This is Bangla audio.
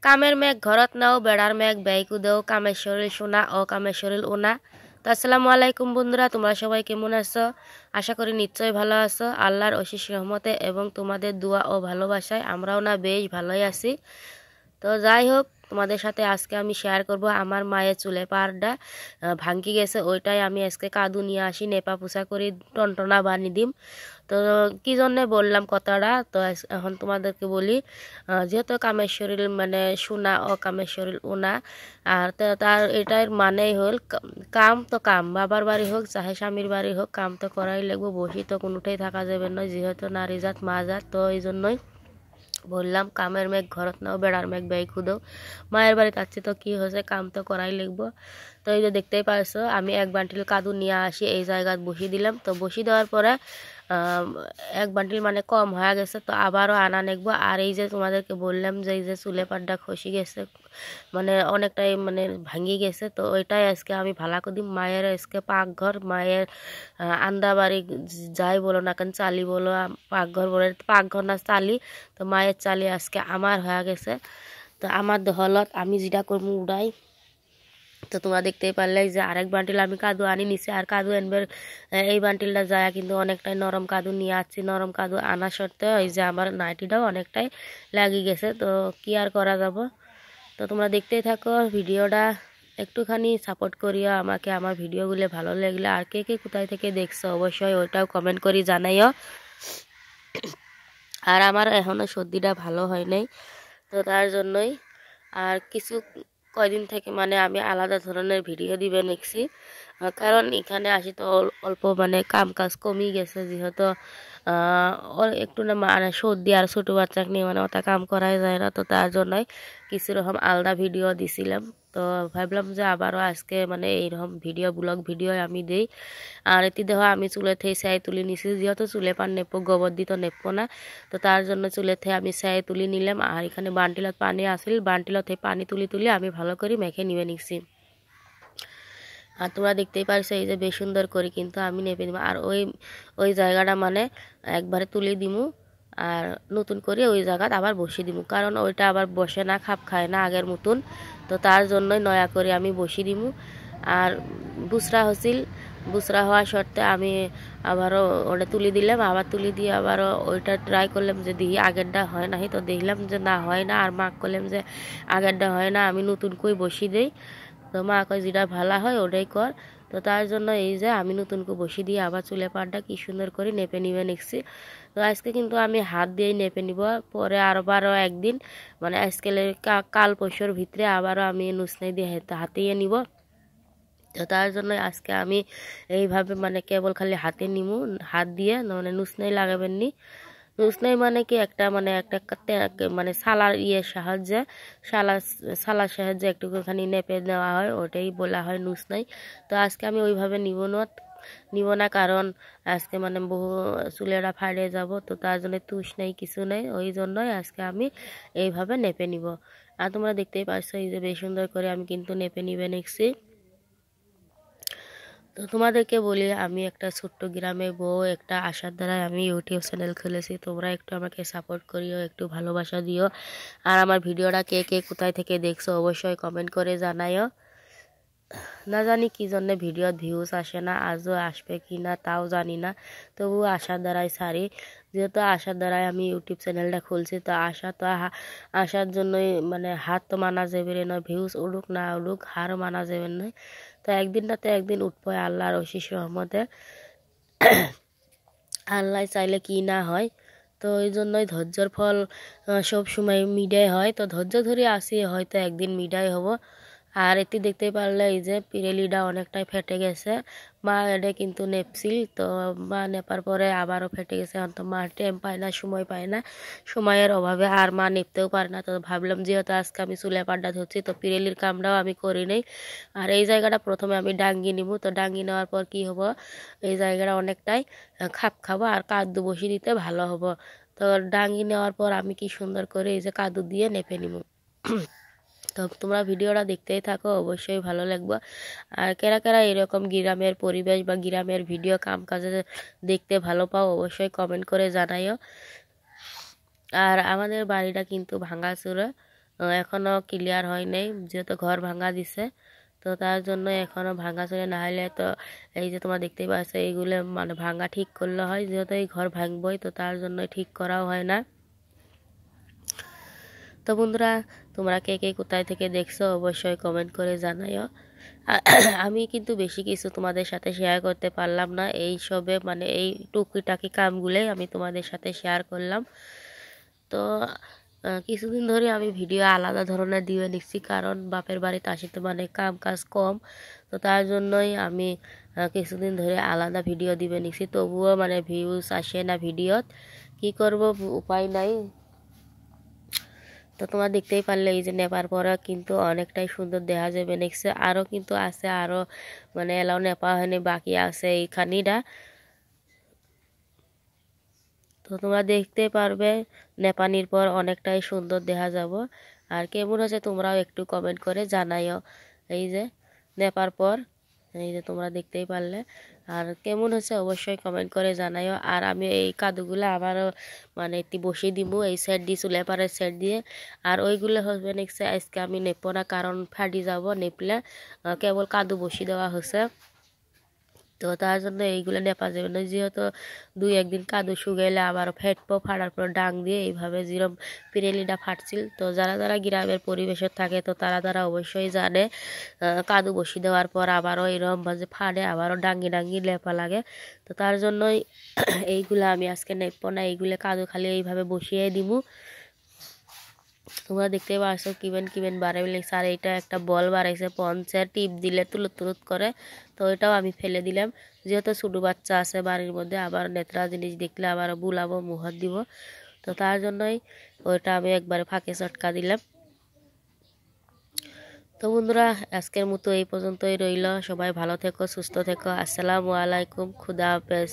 কামের মেঘ ঘরত নাও বেড়ার মেঘ ব্যয়কু দেও কামের শরীর সোনা ও কামের শরীর ওনা। তো আসসালামু আলাইকুম বন্ধুরা, তোমরা সবাই কেমন আছো? আশা করি নিশ্চয়ই ভালো আছো। আল্লাহর অশেষ রহমতে এবং তোমাদের দোয়া ও ভালোবাসায় আমরাও না বেশ ভালোই আছি। তো যাই হোক, তোমাদের সাথে আজকে আমি শেয়ার করব আমার মায়ের চুলে পাড়টা ভাঙ্গি গেছে, ওইটাই আমি আজকে কাদু নিয়ে আসি নেপা পুষা করি টনটনা বানিয়ে দিম। তো কি জন্যে বললাম কথাটা, তো এখন তোমাদেরকে বলি। যেহেতু কামের শরীর মানে সোনা ও কামের শরীর ওনা, আর তার এটার মানেই হল কাম তো কাম, বাবার বাড়ি হোক চাহে স্বামীর বাড়ি হোক, কাম তো করাই লাগবো, বসি তো কোনোটাই থাকা যাবে না, যেহেতু নারী জাত মা জাত। তো এই জন্যই বললাম কামের মেঘ ঘরত নাও বেড়ার মেঘ ব্যয় খুদো। মায়ের বাড়িতে আসছে তো কি হয়েছে, কাম তো করাই লাগবো। তো এই যে দেখতেই পারছো আমি এক বান্টিল কাদু নিয়ে আসি এই জায়গায় বসিয়ে দিলাম। তো বসিয়ে দেওয়ার পরে এক বান্টিল মানে কম হয়ে গেছে, তো আবারও আনা নেকবো। আর এই যে তোমাদেরকে বললাম যে এই যে চুলে পাড়টা খসে গেছে, মানে অনেকটাই মানে ভাঙি গেছে, তো ওইটাই আজকে আমি ভালো করে দিই। মায়ের আজকে পাকঘর, মায়ের আন্দা বাড়ি যাই বলো না কেন, চালি বলো পাকঘর বলে, পাকঘর না চালি, তো মায়ের চালি আজকে আমার হয়ে গেছে। তো আমার দহলত আমি যেটা করবো উড়াই। তো তোমরা দেখতেই পারলে যে আরেক বান্টিল আমি কাদু আনি নিছি, আর কাদু আনবার এই বান্টিলটা যায় কিন্তু অনেকটাই নরম কাদু নিয়ে আসছি। নরম কাদু আনা সত্ত্বেও এই যে আমার নাইটিটাও অনেকটাই লাগিয়ে গেছে, তো কি আর করা যাব। তো তোমরা দেখতেই থাকো ভিডিওটা, একটুখানি সাপোর্ট করিও আমাকে, আমার ভিডিওগুলো ভালো লাগলে। আর কে কে কোথায় থেকে দেখছো অবশ্যই ওইটাও কমেন্ট করি জানাইও। আর আমার এখনও সর্দিটা ভালো হয় নাই, তো তার জন্যই আর কিছু কয়দিন থেকে মানে আমি আলাদা ধরনের ভিডিও দিবে নিচ্ছি, কারণ এখানে আসি তো অল্প মানে কাম কাজ কমই গেছে, যেহেতু একটু না মানে সর্দি আর ছোটো বাচ্চাকে নিয়ে মানে ওটা কাম করাই যায় না। তো তার জন্যই কিছু রকম আলাদা ভিডিও দিছিলাম। তো ভাবলাম যে আবারও আজকে মানে এইরকম ভিডিও ব্লগ ভিডিও আমি দিই। আর এটি দেখো আমি চুলে থেকে ছাই তুলি নিছি, যেহেতু চুলে পান নেপো গোবর দিত নেপো না, তো তার জন্য চুলে থেকে আমি ছাই তুলি নিলাম। আর এখানে বান্টিলত পানি আসিল, বান্টিলত থেকে পানি তুলি তুলি আমি ভালো করে মেখে নিয়ে নিচ্ছি। আর তোমরা দেখতেই পারছো এই যে বেশ সুন্দর করে কিন্তু আমি নেপে দিব। আর ওই ওই জায়গাটা মানে একবারে তুলে দিমু, আর নতুন করে ওই জায়গাত আবার বসিয়ে দিব, কারণ ওইটা আবার বসে না, খাপ খায় না আগের মতন। তো তার জন্যই নয়া করে আমি বসিয়ে দিব। আর বুসরা হছিল, বুসরা হওয়া সত্ত্বে আমি আবারও ওটা তুলে দিলাম, আবার তুলে দিয়ে আবারও ওইটা ট্রাই করলাম যে দেখি আগেরটা হয় নাই, তো দেখলাম যে না হয় না। আর মা করলাম যে আগেরটা হয় না, আমি নতুন করে বসিয়ে দিই। তো মা কয় যেটা ভালো হয় ওটাই কর। তো তার জন্য এই যে আমি নতুন করে বসিয়ে দিয়ে আবার চুলে পাড়টা কি সুন্দর করে নেপে নিবে নিচ্ছি। তো আজকে কিন্তু আমি হাত দিয়েই নেপে নিব, পরে আবারও একদিন মানে আজকাল কাল পরশুর ভিতরে আবারও আমি নুসনাই দিয়ে হাতিয়ে নিব। তো তার জন্য আজকে আমি এইভাবে মানে কেবল খালি হাতে নিমু, হাত দিয়ে মানে নুসনাই লাগাবেন নি। নুসনাই মানে কি একটা মানে একটা মানে সালার সাহায্যে সালার সাহায্যে একটুখানি নেপে নেওয়া হয়, ওটাই বলা হয় নুসনাই। তো আজকে আমি ওইভাবে নিব না, কারণ আজকে মানে বহু চুলেরা ফাড়ে যাব, তো তার জন্য তুষ নেই কিছু নেই, ওই জন্যই আজকে আমি এইভাবে নেপে নিব। আর তোমরা দেখতেই পাচ্ছ এই যে বেশ সুন্দর করে আমি কিন্তু নেপে নিবে নিচ্ছি। তো তোমাদেরকে বলি আমি একটা ছোট্ট গ্রামের বউ, একটা আশার দ্বারাই আমি ইউটিউব চ্যানেল খুলেছি। তোমরা একটু আমাকে সাপোর্ট করিও, একটু ভালোবাসা দিও। আর আমার ভিডিওটা কে কে কোথায় থেকে দেখছো অবশ্যই কমেন্ট করে জানাইও। না জানি কি জন্য ভিডিওর ভিউজ আসে না, আজও আসবে কি না তাও জানি না, তবু আশার দ্বারাই সারি। যেহেতু আশার দ্বারাই আমি ইউটিউব চ্যানেলটা খুলছি, তো আশা তো আসার জন্যই মানে হার তো মানা যাবে না, ভিউজ উড়ুক না উড়ুক হারও মানা যাবে না। তো একদিন না তো একদিন উঠবো আল্লাহর অশেষ রহমতে। আল্লাহ চাইলে কি না হয়। তো ওই জন্যই ধৈর্যর ফল সব সময় মিডাই হয়, তো ধৈর্য ধরে আসি হয়তো একদিন মিডাই হব। আর এটি দেখতে পারলে এই যে পিরেলিটা অনেকটাই ফেটে গেছে, মা এটা কিন্তু নেপছিল, তো মা নেপার পরে আবারও ফেটে গেছে। এখন তো মা টাইম পায় না, সময় পায় না, সময়ের অভাবে আর মা নেপতেও পারে না। তো ভাবলাম যেহেতু আজকে আমি চুলে পাড্ডা ধরছি, তো পিরেলির কামটাও আমি করি নেই। আর এই জায়গাটা প্রথমে আমি ডাঙ্গি নিব, তো ডাঙ্গি নেওয়ার পর কি হবো, এই জায়গাটা অনেকটাই খাপ খাবো আর কাদু বসিয়ে দিতে ভালো হবো। তো ডাঙ্গি নেওয়ার পর আমি কি সুন্দর করে এই যে কাদু দিয়ে নেপে নিব। তো তোমরা ভিডিওটা দেখতেই থাকো, অবশ্যই ভালো লাগবে। আর কারা কারা এরকম গ্রামের পরিবেশ বা গ্রামের ভিডিও কাম কাজে দেখতে ভালো পাও অবশ্যই কমেন্ট করে জানাইও। আর আমাদের বাড়িটা কিন্তু ভাঙাচুরা, এখনও ক্লিয়ার হয় নাই, যেহেতু ঘর ভাঙা দিছে। তো তার জন্য এখনও ভাঙাচোরা না হলে তো এই যে তোমরা দেখতেই পাচ্ছ এইগুলো মানে ভাঙা ঠিক করলে হয়, যেহেতু এই ঘর ভাঙবই তো তার জন্য ঠিক করাও হয় না। তো বন্ধুরা, তোমরা কে কে কোথায় থেকে দেখছো অবশ্যই কমেন্ট করে জানাইও। আমি কিন্তু বেশি কিছু তোমাদের সাথে শেয়ার করতে পারলাম না, এই সবে মানে এই টুকিটাকি কামগুলোই আমি তোমাদের সাথে শেয়ার করলাম। তো কিছুদিন ধরে আমি ভিডিও আলাদা ধরনের দিয়ে নিচ্ছি, কারণ বাপের বাড়িতে আসিতে মানে কাম কাজ কম, তো তার জন্যই আমি কিছুদিন ধরে আলাদা ভিডিও দিবে নিচ্ছি। তবুও মানে ভিউজ আসে না ভিডিওত, কি করব উপায় নাই। তো তোমরা দেখতেই পারলে এই যে নেপার পরে কিন্তু অনেকটাই সুন্দর দেখা যাবে। নেক্সট আরও কিন্তু আছে, আরও মানে এলাও নেপা হয়নি, বাকি আছে এইখানিটা। তো তোমরা দেখতে পারবে নেপানির পর অনেকটাই সুন্দর দেখা যাব। আর কেমন হচ্ছে তোমরাও একটু কমেন্ট করে জানাইও। এই যে নেপার পর এই যে তোমরা দেখতেই পারলে, আর কেমন হচ্ছে অবশ্যই কমেন্ট করে জানাইও। আর আমি এই কাদুগুলো আবারও মানে একটু বসিয়ে দিব এই সাইড দিয়ে, চুলেপারের সাইড দিয়ে। আর ওইগুলো হবে নেক্সট আজকে আমি নেপো না, কারণ ফাটি যাব নেপলে, কেবল কাদু বসিয়ে দেওয়া হচ্ছে। তো তার জন্য এইগুলো নেপা যাবে না, যেহেতু দুই একদিন কাদু শুকাইলে আবার ফেটবো, ফাটার পর ডাং দিয়ে এইভাবে যেরকম পিরেলিটা ফাটছিল। তো যারা যারা গ্রামের পরিবেশে থাকে তো তারা তারা অবশ্যই জানে কাদু বসিয়ে দেওয়ার পর আবারও এরকম ভাবে ফাটে, আবারও ডাঙ্গি ডাঙ্গি লেপা লাগে। তো তার জন্যই এইগুলো আমি আজকে নেপো না, এইগুলো কাদু খালি এইভাবে বসিয়ে দিব। তোমরা দেখতে পাচ্ছ কিবেন কিবেন বাড়াই লেগেছে। আর এইটা একটা বল বাড়াইছে পঞ্চের, টিপ দিলে তুলুত তুলুত করে, তো ওইটাও আমি ফেলে দিলাম। যেহেতু ছোটো বাচ্চা আছে বাড়ির মধ্যে, আবার নেত্রা জিনিস দেখলে আবার বুলাবো, মুহর দিব, তো তার জন্যই ওইটা আমি একবারে ফাঁকে চটকা দিলাম। তো বন্ধুরা, আজকের মতো এই পর্যন্তই রইল। সবাই ভালো থেকো, সুস্থ থেকো। আসসালামু আলাইকুম, খুদা হাফেজ।